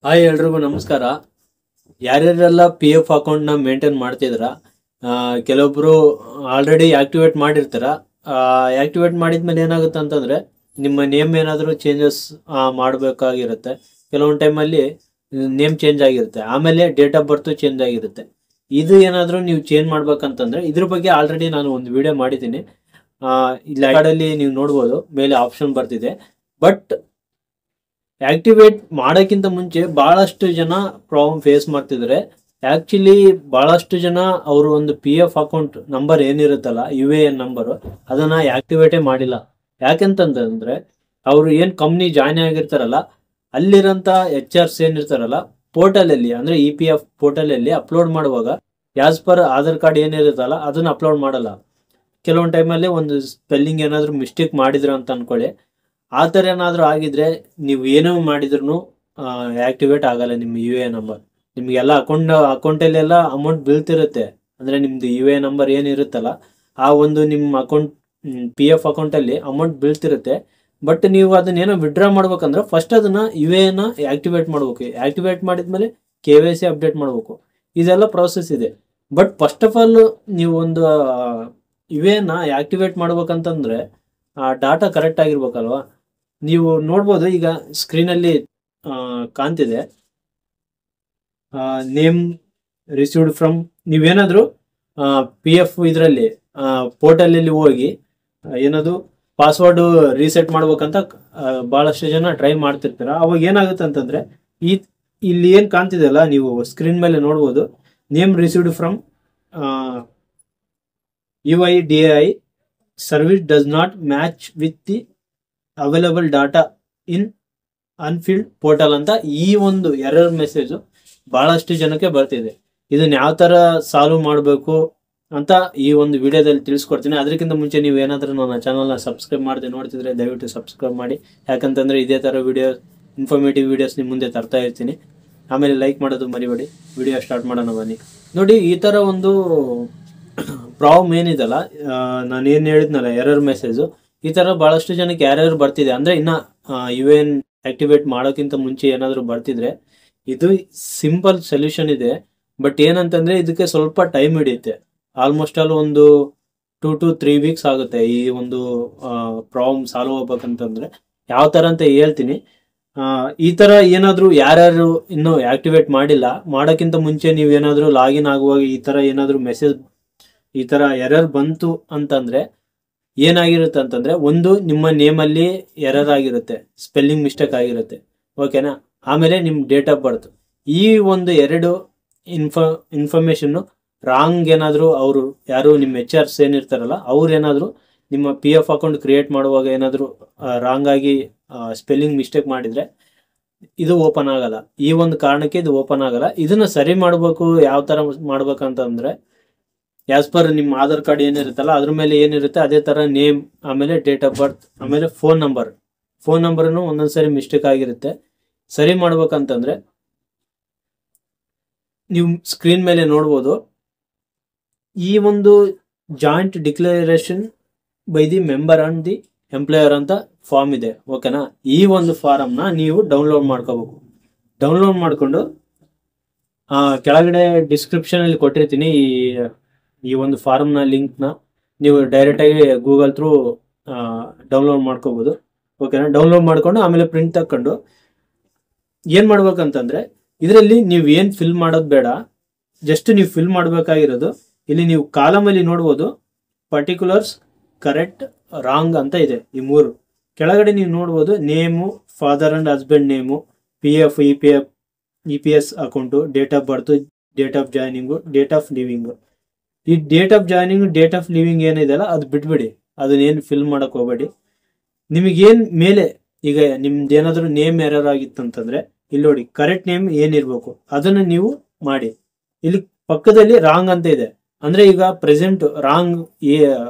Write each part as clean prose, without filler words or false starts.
Hi ಎಲ್ರಿಗೂ ನಮಸ್ಕಾರ. ಯಾರ್ಯಾರೆಲ್ಲ P F ಅಕೌಂಟ್ನ ಮೇಂಟೈನ್ ಮಾಡ್ತಿದ್ರ, ಕೆಲವೊಬ್ರು ಆಲ್ರೆಡಿ ಆಕ್ಟಿವೇಟ್ ಮಾಡಿರ್ತಾರ. ಆಕ್ಟಿವೇಟ್ ಮಾಡಿದ್ಮೇಲೆ ಏನಾಗುತ್ತೆ ಅಂತಂದ್ರೆ ನಿಮ್ಮ ನೇಮ್ ಏನಾದರೂ ಚೇಂಜಸ್ ಮಾಡಬೇಕಾಗಿರುತ್ತೆ. ಕೆಲವೊಂದು ಟೈಮಲ್ಲಿ ನೇಮ್ ಚೇಂಜ್ ಆಗಿರುತ್ತೆ, ಆಮೇಲೆ ಡೇಟ್ ಆಫ್ ಬರ್ತು ಚೇಂಜ್ ಆಗಿರುತ್ತೆ. ಇದು ಏನಾದರೂ ನೀವು ಚೇಂಜ್ ಮಾಡ್ಬೇಕಂತಂದ್ರೆ ಇದ್ರ ಬಗ್ಗೆ ಆಲ್ರೆಡಿ ನಾನು ಒಂದು ವಿಡಿಯೋ ಮಾಡಿದ್ದೀನಿ. ಇಲ್ಲಿ ಕಾರ್ಡಲ್ಲಿ ನೀವು ನೋಡ್ಬೋದು, ಮೇಲೆ ಆಪ್ಷನ್ ಬರ್ತಿದೆ. ಬಟ್ ಆಕ್ಟಿವೇಟ್ ಮಾಡೋಕ್ಕಿಂತ ಮುಂಚೆ ಬಹಳಷ್ಟು ಜನ ಪ್ರಾಬ್ಲಮ್ ಫೇಸ್ ಮಾಡ್ತಿದ್ದಾರೆ. ಆಕ್ಚುಲಿ ಬಹಳಷ್ಟು ಜನ ಅವರು ಒಂದು ಪಿ ಎಫ್ ಅಕೌಂಟ್ ನಂಬರ್ ಏನಿರುತ್ತಲ್ಲ, ಯು ಎ ಎನ್ ನಂಬರು, ಅದನ್ನ ಆಕ್ಟಿವೇಟೇ ಮಾಡಿಲ್ಲ. ಯಾಕೆಂತಂದ್ರೆ ಅವರು ಏನು ಕಂಪ್ನಿ ಜಾಯ್ನ್ ಆಗಿರ್ತಾರಲ್ಲ, ಅಲ್ಲಿರೋಂಥ ಎಚ್ ಆರ್ಸ್ ಏನಿರ್ತಾರಲ್ಲ, ಪೋರ್ಟಲಲ್ಲಿ ಅಂದರೆ ಇ ಪಿ ಎಫ್ ಪೋರ್ಟಲಲ್ಲಿ ಅಪ್ಲೋಡ್ ಮಾಡುವಾಗ ಆಸ್ ಪರ್ ಆಧಾರ್ ಕಾರ್ಡ್ ಏನಿರುತ್ತಲ್ಲ ಅದನ್ನ ಅಪ್ಲೋಡ್ ಮಾಡಲ್ಲ. ಕೆಲವೊಂದು ಟೈಮಲ್ಲಿ ಒಂದು ಸ್ಪೆಲ್ಲಿಂಗ್ ಏನಾದರೂ ಮಿಸ್ಟೇಕ್ ಮಾಡಿದ್ರು ಅಂತ ಅನ್ಕೊಳ್ಳಿ. ಆ ಥರ ಏನಾದರೂ ಆಗಿದ್ರೆ ನೀವು ಏನೋ ಮಾಡಿದ್ರು ಆಕ್ಟಿವೇಟ್ ಆಗಲ್ಲ ನಿಮ್ಮ ಯು ಎ ನಂಬರ್. ನಿಮಗೆಲ್ಲ ಅಕೌಂಟಲ್ಲೆಲ್ಲ ಅಮೌಂಟ್ ಬೀಳ್ತಿರುತ್ತೆ. ಅಂದರೆ ನಿಮ್ಮದು ಯು ಎ ನಂಬರ್ ಏನಿರುತ್ತಲ್ಲ, ಆ ಒಂದು ನಿಮ್ಮ ಅಕೌಂಟ್ ಪಿ ಎಫ್ ಅಕೌಂಟಲ್ಲಿ ಅಮೌಂಟ್ ಬೀಳ್ತಿರುತ್ತೆ. ಬಟ್ ನೀವು ಅದನ್ನೇನೋ ವಿಡ್ರಾ ಮಾಡ್ಬೇಕಂದ್ರೆ ಫಸ್ಟ್ ಅದನ್ನು ಯು ಎನ ಆಕ್ಟಿವೇಟ್ ಮಾಡ್ಬೇಕು. ಆಕ್ಟಿವೇಟ್ ಮಾಡಿದ್ಮೇಲೆ ಕೆ ವೈ ಸಿ ಅಪ್ಡೇಟ್ ಮಾಡಬೇಕು. ಇದೆಲ್ಲ ಪ್ರೋಸೆಸ್ ಇದೆ. ಬಟ್ ಫಸ್ಟ್ ಆಫ್ ಆಲ್ ನೀವು ಒಂದು ಯು ಎನ ಆಕ್ಟಿವೇಟ್ ಮಾಡ್ಬೇಕಂತಂದ್ರೆ ಆ ಡಾಟಾ ಕರೆಕ್ಟ್ ಆಗಿರ್ಬೇಕಲ್ವಾ. ನೀವು ನೋಡ್ಬೋದು, ಈಗ ಸ್ಕ್ರೀನಲ್ಲಿ ಕಾಣ್ತಿದೆ ನೇಮ್ ರಿಸೀವ್ಡ್ ಫ್ರಮ್. ನೀವೇನಾದರೂ ಪಿ ಎಫ್ ಇದರಲ್ಲಿ ಪೋರ್ಟಲಲ್ಲಿ ಹೋಗಿ ಏನದು ಪಾಸ್ವರ್ಡು ರೀಸೆಟ್ ಮಾಡ್ಬೇಕಂತ ಭಾಳಷ್ಟು ಜನ ಟ್ರೈ ಮಾಡ್ತಿರ್ತೀರ. ಅವಾಗ ಏನಾಗುತ್ತೆ ಅಂತಂದರೆ ಇಲ್ಲಿ ಏನು ಕಾಣ್ತಿದೆಯಲ್ಲ, ನೀವು ಸ್ಕ್ರೀನ್ ಮೇಲೆ ನೋಡ್ಬೋದು, name received from UIDAI service does not match with the available data in unified portal ಅಂತ ಈ ಒಂದು ಎರರ್ ಮೆಸೇಜು ಬಹಳಷ್ಟು ಜನಕ್ಕೆ ಬರ್ತಿದೆ. ಇದನ್ನ ಯಾವ ಥರ ಸಾಲ್ವ್ ಮಾಡಬೇಕು ಅಂತ ಈ ಒಂದು ವಿಡಿಯೋದಲ್ಲಿ ತಿಳಿಸ್ಕೊಡ್ತೀನಿ. ಅದಕ್ಕಿಂತ ಮುಂಚೆ ನೀವು ಏನಾದರೂ ನನ್ನ ಚಾನಲ್ನ ಸಬ್ಸ್ಕ್ರೈಬ್ ಮಾಡದೆ ನೋಡ್ತಿದ್ರೆ ದಯವಿಟ್ಟು ಸಬ್ಸ್ಕ್ರೈಬ್ ಮಾಡಿ. ಯಾಕಂತಂದರೆ ಇದೇ ಥರ ಇನ್ಫಾರ್ಮೇಟಿವ್ ವಿಡಿಯೋಸ್ ನಿಮ್ಮ ಮುಂದೆ ತರ್ತಾ ಇರ್ತೀನಿ. ಆಮೇಲೆ ಲೈಕ್ ಮಾಡೋದು ಮರಿಬೇಡಿ. ವಿಡಿಯೋ ಸ್ಟಾರ್ಟ್ ಮಾಡೋಣ ಬನ್ನಿ. ನೋಡಿ, ಈ ಥರ ಒಂದು ಪ್ರಾಬ್ಲಮ್ ಏನಿದೆಲ್ಲ, ನಾನು ಏನು ಹೇಳಿದ್ನಲ್ಲ ಎರರ್ ಮೆಸೇಜು, ಈ ಥರ ಭಾಳಷ್ಟು ಜನಕ್ಕೆ ಯಾರ್ಯಾರು ಬರ್ತಿದೆ ಅಂದರೆ ಇನ್ನು ಯು ಎನ್ ಆಕ್ಟಿವೇಟ್ ಮಾಡೋಕ್ಕಿಂತ ಮುಂಚೆ ಏನಾದರೂ ಬರ್ತಿದ್ರೆ ಇದು ಸಿಂಪಲ್ ಸೊಲ್ಯೂಷನ್ ಇದೆ. ಬಟ್ ಏನಂತಂದರೆ ಇದಕ್ಕೆ ಸ್ವಲ್ಪ ಟೈಮ್ ಹಿಡಿಯುತ್ತೆ. ಆಲ್ಮೋಸ್ಟ್ ಆಲ್ ಒಂದು 2 to 3 ವೀಕ್ಸ್ ಆಗುತ್ತೆ ಈ ಒಂದು ಪ್ರಾಬ್ಲಮ್ ಸಾಲ್ವ್ ಆಗ್ಬೇಕಂತಂದರೆ. ಯಾವ ಥರ ಅಂತ ಹೇಳ್ತೀನಿ. ಈ ಥರ ಏನಾದರೂ ಯಾರ್ಯಾರು ಇನ್ನೂ ಆಕ್ಟಿವೇಟ್ ಮಾಡಿಲ್ಲ, ಮಾಡೋಕ್ಕಿಂತ ಮುಂಚೆ ನೀವೇನಾದರೂ ಲಾಗಿನ್ ಆಗುವಾಗ ಈ ಥರ ಏನಾದರೂ ಮೆಸೇಜ್ ಈ ಥರ ಎರರ್ ಬಂತು ಅಂತಂದರೆ ಏನಾಗಿರುತ್ತೆ ಅಂತಂದರೆ, ಒಂದು ನಿಮ್ಮ ನೇಮಲ್ಲಿ ಎರರ್ ಆಗಿರುತ್ತೆ, ಸ್ಪೆಲ್ಲಿಂಗ್ ಮಿಸ್ಟೇಕ್ ಆಗಿರುತ್ತೆ, ಓಕೆನಾ. ಆಮೇಲೆ ನಿಮ್ಮ ಡೇಟ್ ಆಫ್ ಬರ್ತ್, ಈ ಒಂದು ಎರಡು ಇನ್ಫಾರ್ಮೇಷನ್ನು ರಾಂಗ್ ಏನಾದರೂ ಅವರು ಯಾರು ನಿಮ್ಮ ಎಚ್ ಆರ್ಸ್ ಏನಿರ್ತಾರಲ್ಲ ಅವ್ರು ಏನಾದರೂ ನಿಮ್ಮ ಪಿ ಎಫ್ ಅಕೌಂಟ್ ಕ್ರಿಯೇಟ್ ಮಾಡುವಾಗ ಏನಾದರೂ ರಾಂಗ್ ಆಗಿ ಸ್ಪೆಲ್ಲಿಂಗ್ ಮಿಸ್ಟೇಕ್ ಮಾಡಿದರೆ ಇದು ಓಪನ್ ಆಗಲ್ಲ. ಈ ಒಂದು ಕಾರಣಕ್ಕೆ ಇದು ಓಪನ್ ಆಗಲ್ಲ. ಇದನ್ನು ಸರಿ ಮಾಡಬೇಕು. ಯಾವ ಥರ ಮಾಡ್ಬೇಕಂತಂದರೆ, ಆಸ್ ಪರ್ ನಿಮ್ಮ ಆಧಾರ್ ಕಾರ್ಡ್ ಏನಿರುತ್ತಲ್ಲ ಅದ್ರ ಮೇಲೆ ಏನಿರುತ್ತೆ ಅದೇ ಥರ ನೇಮ್, ಆಮೇಲೆ ಡೇಟ್ ಆಫ್ ಬರ್ತ್, ಆಮೇಲೆ ಫೋನ್ ನಂಬರನ್ನು ಒಂದೊಂದ್ಸರಿ ಮಿಸ್ಟೇಕ್ ಆಗಿರುತ್ತೆ. ಸರಿ ಮಾಡ್ಬೇಕಂತಂದ್ರೆ ನೀವು ಸ್ಕ್ರೀನ್ ಮೇಲೆ ನೋಡ್ಬೋದು, ಈ ಒಂದು joint declaration by the member and the employer ಅಂತ ಫಾರ್ಮ್ ಇದೆ, ಓಕೆನಾ. ಈ ಒಂದು ಫಾರಮ್ನ ನೀವು ಡೌನ್ಲೋಡ್ ಮಾಡ್ಕೋಬೇಕು. ಡೌನ್ಲೋಡ್ ಮಾಡಿಕೊಂಡು ಕೆಳಗಡೆ ಡಿಸ್ಕ್ರಿಪ್ಷನಲ್ಲಿ ಕೊಟ್ಟಿರ್ತೀನಿ ಈ ಒಂದು ಫಾರಮ್ನ ಲಿಂಕ್ನ ನೀವು ಡೈರೆಕ್ಟಾಗಿ ಗೂಗಲ್ ಥ್ರೂ ಡೌನ್ಲೋಡ್ ಮಾಡ್ಕೋಬೋದು, ಓಕೆನಾ. ಡೌನ್ಲೋಡ್ ಮಾಡ್ಕೊಂಡು ಆಮೇಲೆ ಪ್ರಿಂಟ್ ತಕ್ಕೊಂಡು ಏನು ಮಾಡ್ಬೇಕಂತಂದರೆ, ಇದರಲ್ಲಿ ನೀವು ಏನು ಫಿಲ್ ಮಾಡೋದು ಬೇಡ, ಜಸ್ಟ್ ನೀವು ಫಿಲ್ ಮಾಡಬೇಕಾಗಿರೋದು ಇಲ್ಲಿ ನೀವು ಕಾಲಮಲ್ಲಿ ನೋಡ್ಬೋದು, ಪರ್ಟಿಕ್ಯುಲರ್ಸ್, ಕರೆಕ್ಟ್, ರಾಂಗ್ ಅಂತ ಇದೆ. ಈ ಮೂರು ಕೆಳಗಡೆ ನೀವು ನೋಡ್ಬೋದು, name, father and husband name, PF EPS account, date of birth, date of joining, date of leaving. ಈ date of joining, date of leaving ಏನಿದೆಯಲ್ಲ ಅದು ಬಿಟ್ಬಿಡಿ, ಅದನ್ನೇನು ಫಿಲ್ ಮಾಡೋಕೆ ಹೋಗಬೇಡಿ. ನಿಮಗೇನು ಮೇಲೆ ಈಗ ನಿಮ್ದು ಏನಾದರೂ ನೇಮ್ ಎರರ್ ಆಗಿತ್ತಂತಂದರೆ ಇಲ್ಲಿ ನೋಡಿ, ಕರೆಕ್ಟ್ ನೇಮ್ ಏನಿರಬೇಕು ಅದನ್ನು ನೀವು ಮಾಡಿ. ಇಲ್ಲಿ ಪಕ್ಕದಲ್ಲಿ ರಾಂಗ್ ಅಂತ ಇದೆ, ಅಂದರೆ ಈಗ ಪ್ರೆಸೆಂಟ್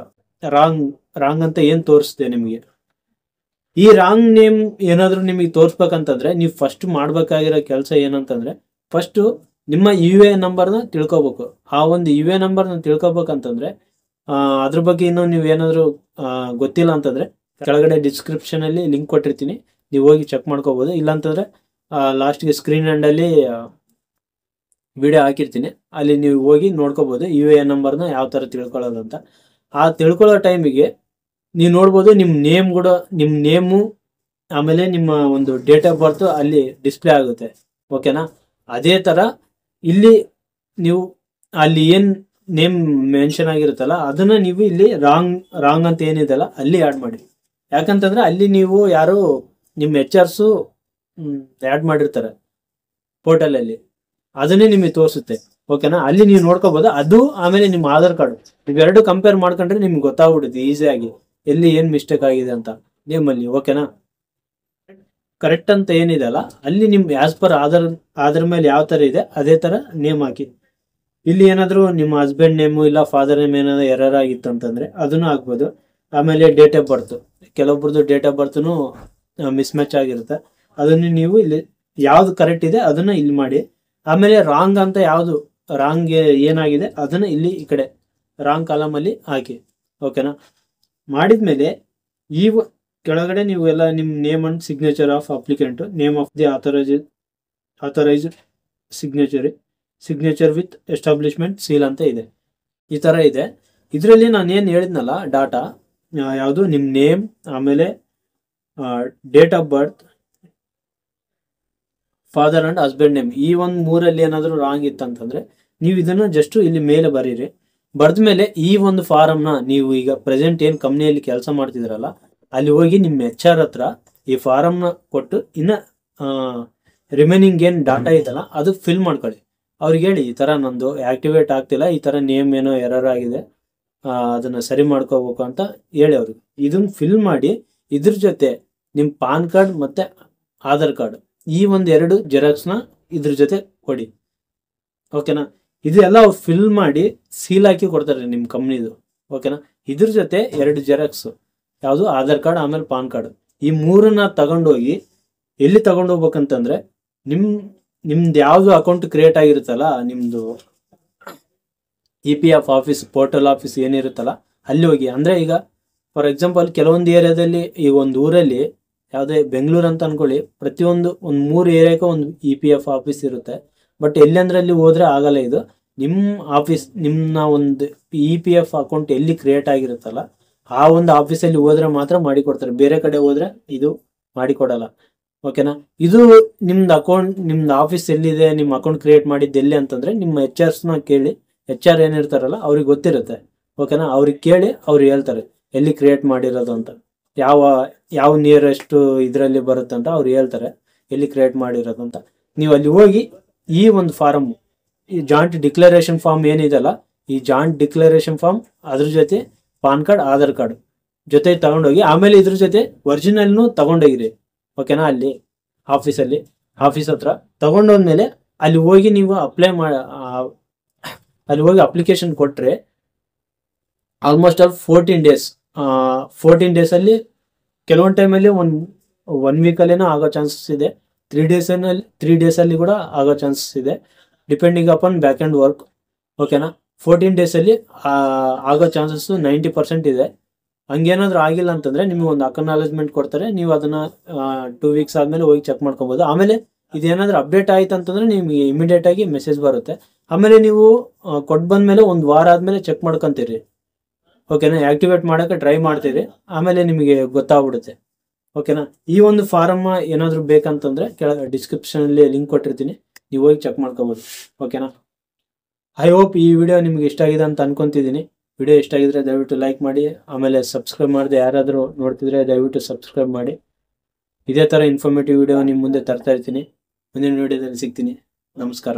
ರಾಂಗ್ ಅಂತ ಏನು ತೋರಿಸ್ದೆ ನಿಮಗೆ. ಈ ರಾಂಗ್ ನೇಮ್ ಏನಾದರೂ ನಿಮಗೆ ತೋರಿಸ್ಬೇಕಂತಂದ್ರೆ ನೀವು ಫಸ್ಟ್ ಮಾಡಬೇಕಾಗಿರೋ ಕೆಲಸ ಏನಂತಂದರೆ, ಫಸ್ಟು ನಿಮ್ಮ ಯು ಎ ನಂಬರ್ನ ತಿಳ್ಕೊಬೇಕು. ಆ ಒಂದು ಯು ಎ ನಂಬರ್ನ ತಿಳ್ಕೊಬೇಕಂತಂದರೆ ಅದ್ರ ಬಗ್ಗೆ ಇನ್ನೂ ನೀವು ಏನಾದರೂ ಗೊತ್ತಿಲ್ಲ ಅಂತಂದರೆ ಕೆಳಗಡೆ ಡಿಸ್ಕ್ರಿಪ್ಷನಲ್ಲಿ ಲಿಂಕ್ ಕೊಟ್ಟಿರ್ತೀನಿ, ನೀವು ಹೋಗಿ ಚೆಕ್ ಮಾಡ್ಕೋಬೋದು. ಇಲ್ಲಾಂತಂದರೆ ಲಾಸ್ಟ್ಗೆ ಸ್ಕ್ರೀನ್ ಹ್ಯಾಂಡಲ್ಲಿ ವಿಡಿಯೋ ಹಾಕಿರ್ತೀನಿ, ಅಲ್ಲಿ ನೀವು ಹೋಗಿ ನೋಡ್ಕೋಬೋದು ಯು ಎ ಎನ್ ನಂಬರ್ನ ಯಾವ ಥರ ತಿಳ್ಕೊಳ್ಳೋದು ಅಂತ. ಆ ತಿಳ್ಕೊಳ್ಳೋ ಟೈಮಿಗೆ ನೀವು ನೋಡ್ಬೋದು ನಿಮ್ಮ ನೇಮು ಆಮೇಲೆ ನಿಮ್ಮ ಒಂದು ಡೇಟ್ ಆಫ್ ಬರ್ತ್ ಅಲ್ಲಿ ಡಿಸ್ಪ್ಲೇ ಆಗುತ್ತೆ. ಓಕೆನಾ? ಅದೇ ಥರ ಇಲ್ಲಿ ನೀವು ಅಲ್ಲಿ ಏನು ನೇಮ್ ಮೆನ್ಷನ್ ಆಗಿರುತ್ತಲ್ಲ ಅದನ್ನು ನೀವು ಇಲ್ಲಿ ರಾಂಗ್ ಅಂತ ಏನಿದೆಲ್ಲ ಅಲ್ಲಿ ಆ್ಯಡ್ ಮಾಡಿ. ಯಾಕಂತಂದರೆ ಅಲ್ಲಿ ನೀವು ಯಾರು ನಿಮ್ಮ HR ಆ್ಯಡ್ ಮಾಡಿರ್ತಾರೆ ಪೋರ್ಟಲಲ್ಲಿ, ಅದನ್ನೇ ನಿಮಗೆ ತೋರಿಸುತ್ತೆ. ಓಕೆನಾ? ಅಲ್ಲಿ ನೀವು ನೋಡ್ಕೋಬೋದು. ಅದು ಆಮೇಲೆ ನಿಮ್ಮ ಆಧಾರ್ ಕಾರ್ಡು ಇವೆರಡು ಕಂಪೇರ್ ಮಾಡ್ಕೊಂಡ್ರೆ ನಿಮ್ಗೆ ಗೊತ್ತಾಗ್ಬಿಡುತ್ತೆ ಈಸಿಯಾಗಿ ಎಲ್ಲಿ ಏನು ಮಿಸ್ಟೇಕ್ ಆಗಿದೆ ಅಂತ ನೇಮಲ್ಲಿ. ಓಕೆನಾ? ಕರೆಕ್ಟ್ ಅಂತ ಏನಿದೆ ಅಲ್ಲ ಅಲ್ಲಿ ನಿಮ್ಮ ಆ್ಯಸ್ ಪರ್ ಆಧಾರ್ ಮೇಲೆ ಯಾವ ಥರ ಇದೆ ಅದೇ ಥರ ನೇಮ್ ಹಾಕಿ. ಇಲ್ಲಿ ಏನಾದರೂ ನಿಮ್ಮ ಹಸ್ಬೆಂಡ್ ನೇಮು ಇಲ್ಲ ಫಾದರ್ ನೇಮ್ ಏನಾದರೂ ಎರರ್ ಆಗಿತ್ತು ಅಂತಂದರೆ ಅದನ್ನು ಹಾಕ್ಬೋದು. ಆಮೇಲೆ ಡೇಟ್ ಆಫ್ ಬರ್ತ್, ಕೆಲವೊಬ್ರದ್ದು ಡೇಟ್ ಆಫ್ ಬರ್ತೂ ಮಿಸ್ಮ್ಯಾಚ್ ಆಗಿರುತ್ತೆ, ಅದನ್ನು ನೀವು ಇಲ್ಲಿ ಯಾವುದು ಕರೆಕ್ಟ್ ಇದೆ ಅದನ್ನು ಇಲ್ಲಿ ಮಾಡಿ. ಆಮೇಲೆ ರಾಂಗ್ ಅಂತ ಯಾವುದು ರಾಂಗ್ ಏನಾಗಿದೆ ಅದನ್ನು ಇಲ್ಲಿ ಈ ಕಡೆ ರಾಂಗ್ ಕಾಲಮಲ್ಲಿ ಹಾಕಿ. ಓಕೆನಾ? ಮಾಡಿದ್ಮೇಲೆ ಈ ಕೆಳಗಡೆ ನೀವು ಎಲ್ಲ ನಿಮ್ಮ name and signature of applicant, name of the authorised signature with establishment seal ಅಂತ ಇದೆ. ಈ ಥರ ಇದೆ. ಇದರಲ್ಲಿ ನಾನು ಏನು ಹೇಳಿದ್ನಲ್ಲ ಡಾಟಾ ಯಾವುದು ನಿಮ್ಮ ನೇಮ್, ಆಮೇಲೆ date of birth, father and husband name, ಈ ಒಂದು ಮೂರಲ್ಲಿ ಏನಾದರೂ ರಾಂಗ್ ಇತ್ತಂತಂದರೆ ನೀವು ಇದನ್ನು ಜಸ್ಟು ಇಲ್ಲಿ ಮೇಲೆ ಬರೀರಿ. ಬರೆದ ಮೇಲೆ ಈ ಒಂದು ಫಾರಮ್ನ ನೀವು ಈಗ ಪ್ರೆಸೆಂಟ್ ಏನು ಕಂಪ್ನಿಯಲ್ಲಿ ಕೆಲಸ ಮಾಡ್ತಿದ್ರಲ್ಲ ಅಲ್ಲಿ ಹೋಗಿ ನಿಮ್ಮ HR ಹತ್ರ ಈ ಫಾರಮ್ನ ಕೊಟ್ಟು ಇನ್ನು ರಿಮೈನಿಂಗ್ ಏನು ಡಾಟಾ ಇದೆಯಲ್ಲ ಅದು ಫಿಲ್ ಮಾಡ್ಕೊಳ್ಳಿ. ಅವ್ರಿಗೆ ಹೇಳಿ ಈ ಥರ ನಂದು ಆ್ಯಕ್ಟಿವೇಟ್ ಆಗ್ತಿಲ್ಲ, ಈ ಥರ ನೇಮ್ ಏನೋ ಎರರ್ ಆಗಿದೆ, ಅದನ್ನು ಸರಿ ಮಾಡ್ಕೋಬೇಕು ಅಂತ ಹೇಳಿ ಅವ್ರಿಗೆ. ಇದನ್ನು ಫಿಲ್ ಮಾಡಿ ಇದ್ರ ಜೊತೆ ನಿಮ್ಮ ಪಾನ್ ಕಾರ್ಡ್ ಮತ್ತು ಆಧಾರ್ ಕಾರ್ಡ್ ಈ ಒಂದು 2 ಜೆರಾಕ್ಸ್ನ ಇದ್ರ ಜೊತೆ ಕೊಡಿ. ಓಕೆನಾ? ಇದೆಲ್ಲ ಅವ್ರು ಫಿಲ್ ಮಾಡಿ ಸೀಲ್ ಹಾಕಿ ಕೊಡ್ತಾರೆ ನಿಮ್ಮ ಕಂಪ್ನಿದು. ಓಕೆನಾ? ಇದ್ರ ಜೊತೆ 2 ಜೆರಾಕ್ಸು, ಯಾವುದು ಆಧಾರ್ ಕಾರ್ಡ್ ಆಮೇಲೆ ಪಾನ್ ಕಾರ್ಡ್, ಈ 3ನ್ನ ತಗೊಂಡೋಗಿ ಎಲ್ಲಿ ತಗೊಂಡೋಗ್ಬೇಕಂತಂದರೆ ನಿಮ್ದು ಯಾವುದು ಅಕೌಂಟ್ ಕ್ರಿಯೇಟ್ ಆಗಿರುತ್ತಲ್ಲ ನಿಮ್ಮದು EPF ಆಫೀಸ್ ಪೋರ್ಟಲ್ ಆಫೀಸ್ ಏನಿರುತ್ತಲ್ಲ ಅಲ್ಲಿ ಹೋಗಿ. ಅಂದರೆ ಈಗ ಫಾರ್ ಎಕ್ಸಾಂಪಲ್ ಕೆಲವೊಂದು ಏರಿಯಾದಲ್ಲಿ ಈಗ ಒಂದು ಊರಲ್ಲಿ ಯಾವುದೇ ಬೆಂಗಳೂರು ಅಂತ ಅನ್ಕೊಳ್ಳಿ, ಪ್ರತಿಯೊಂದು 3 ಏರಿಯಾಕ್ಕೆ ಒಂದು EPF ಆಫೀಸ್ ಇರುತ್ತೆ. ಬಟ್ ಎಲ್ಲಿ ಅಂದ್ರೆ ಅಲ್ಲಿ ಹೋದರೆ ಆಗಲ್ಲ. ಇದು ನಿಮ್ಮ ಆಫೀಸ್, ನಿಮ್ಮ ಒಂದು EPF ಅಕೌಂಟ್ ಎಲ್ಲಿ ಕ್ರಿಯೇಟ್ ಆಗಿರುತ್ತಲ್ಲ ಆ ಒಂದು ಆಫೀಸಲ್ಲಿ ಹೋದ್ರೆ ಮಾತ್ರ ಮಾಡಿಕೊಡ್ತಾರೆ, ಬೇರೆ ಕಡೆ ಹೋದರೆ ಇದು ಮಾಡಿಕೊಡಲ್ಲ. ಓಕೆನಾ? ಇದು ನಿಮ್ದು ಆಫೀಸ್ ಎಲ್ಲಿದೆ, ನಿಮ್ಮ ಅಕೌಂಟ್ ಕ್ರಿಯೇಟ್ ಮಾಡಿದ್ದು ಎಲ್ಲಿ ಅಂತಂದರೆ ನಿಮ್ಮ HRಸ್ನ ಕೇಳಿ, HR ಏನಿರ್ತಾರಲ್ಲ ಅವ್ರಿಗೆ ಗೊತ್ತಿರುತ್ತೆ. ಓಕೆನಾ? ಅವ್ರಿಗೆ ಕೇಳಿ ಅವ್ರು ಹೇಳ್ತಾರೆ ಎಲ್ಲಿ ಕ್ರಿಯೇಟ್ ಮಾಡಿರೋದು ಅಂತ, ಯಾವ ನಿಯರೆಸ್ಟ್ ಇದರಲ್ಲಿ ಬರುತ್ತೆ ಅಂತ ಅವ್ರು ಹೇಳ್ತಾರೆ ಎಲ್ಲಿ ಕ್ರಿಯೇಟ್ ಮಾಡಿರೋದು ಅಂತ. ನೀವು ಅಲ್ಲಿ ಹೋಗಿ ಈ ಒಂದು ಫಾರಮ್, ಈ ಜಾಯಿಂಟ್ ಡಿಕ್ಲರೇಷನ್ ಫಾರ್ಮ್ ಏನಿದೆಯಲ್ಲ ಈ ಜಾಯಿಂಟ್ ಡಿಕ್ಲರೇಷನ್ ಫಾರ್ಮ್ ಅದ್ರ ಜೊತೆ ಪಾನ್ ಕಾರ್ಡ್ ಆಧಾರ್ ಕಾರ್ಡ್ ಜೊತೆ ತಗೊಂಡೋಗಿ ಆಮೇಲೆ ಇದ್ರ ಜೊತೆ ಒರಿಜಿನಲ್ನು ತಗೊಂಡೋಗಿರಿ. ಓಕೆನಾ? ಅಲ್ಲಿ ಆಫೀಸ್ ಹತ್ರ ತಗೊಂಡೋದ್ಮೇಲೆ ಅಲ್ಲಿ ಹೋಗಿ ನೀವು ಅಲ್ಲಿ ಹೋಗಿ ಅಪ್ಲಿಕೇಶನ್ ಕೊಟ್ಟರೆ ಆಲ್ಮೋಸ್ಟ್ ಆಲ್ 14 ಡೇಸಲ್ಲಿ ಕೆಲವೊಂದು ಟೈಮಲ್ಲಿ ಒನ್ ವೀಕಲ್ಲೇನೋ ಆಗೋ ಚಾನ್ಸಸ್ ಇದೆ, 3 ಡೇಸಲ್ಲಿ ಕೂಡ ಆಗೋ ಚಾನ್ಸಸ್ ಇದೆ, depending upon back and work. ಓಕೆನಾ? 14 ಡೇಸಲ್ಲಿ ಆಗೋ ಚಾನ್ಸಸ್ಸು 90% ಇದೆ. ಹಂಗೇನಾದರೂ ಆಗಿಲ್ಲ ಅಂತಂದರೆ ನಿಮಗೆ ಒಂದು ಅಕ್ನಾಲೇಜ್ಮೆಂಟ್ ಕೊಡ್ತಾರೆ, ನೀವು ಅದನ್ನು 2 ವೀಕ್ಸ್ ಆದಮೇಲೆ ಹೋಗಿ ಚೆಕ್ ಮಾಡ್ಕೊಬೋದು. ಆಮೇಲೆ ಇದೇನಾದರೂ ಅಪ್ಡೇಟ್ ಆಯ್ತು ಅಂತಂದರೆ ನಿಮಗೆ ಇಮಿಡಿಯೇಟಾಗಿ ಮೆಸೇಜ್ ಬರುತ್ತೆ. ಆಮೇಲೆ ನೀವು ಕೊಟ್ಟು ಬಂದಮೇಲೆ 1 ವಾರ ಆದಮೇಲೆ ಚೆಕ್ ಮಾಡ್ಕೊತೀರಿ. ಓಕೆನಾ? ಆ್ಯಕ್ಟಿವೇಟ್ ಮಾಡೋಕ್ಕೆ ಟ್ರೈ ಮಾಡ್ತೀರಿ, ಆಮೇಲೆ ನಿಮಗೆ ಗೊತ್ತಾಗ್ಬಿಡುತ್ತೆ. ಓಕೆನಾ? ಈ ಒಂದು ಫಾರಮ್ ಏನಾದರೂ ಬೇಕಂತಂದರೆ ಕೆಳಗೆ ಡಿಸ್ಕ್ರಿಪ್ಷನಲ್ಲಿ ಲಿಂಕ್ ಕೊಟ್ಟಿರ್ತೀನಿ, ನೀವು ಹೋಗಿ ಚೆಕ್ ಮಾಡ್ಕೋಬೋದು. ಓಕೆನಾ? ಐ ಹೋಪ್ ಈ ವಿಡಿಯೋ ನಿಮಗೆ ಇಷ್ಟ ಆಗಿದೆ ಅಂತ ಅನ್ಕೊತಿದ್ದೀನಿ. ವಿಡಿಯೋ ಇಷ್ಟ ಆಗಿದ್ರೆ ದಯವಿಟ್ಟು ಲೈಕ್ ಮಾಡಿ, ಆಮೇಲೆ ಸಬ್ಸ್ಕ್ರೈಬ್ ಮಾಡದೆ ಯಾರಾದರೂ ನೋಡ್ತಿದ್ರೆ ದಯವಿಟ್ಟು ಸಬ್ಸ್ಕ್ರೈಬ್ ಮಾಡಿ. ಇದೇ ಥರ ಇನ್ಫಾರ್ಮೇಟಿವ್ ವಿಡಿಯೋ ನಿಮ್ಮ ಮುಂದೆ ತರ್ತಾ ಇರ್ತೀನಿ. ಮುಂದಿನ ವಿಡಿಯೋದಲ್ಲಿ ಸಿಗ್ತೀನಿ. ನಮಸ್ಕಾರ.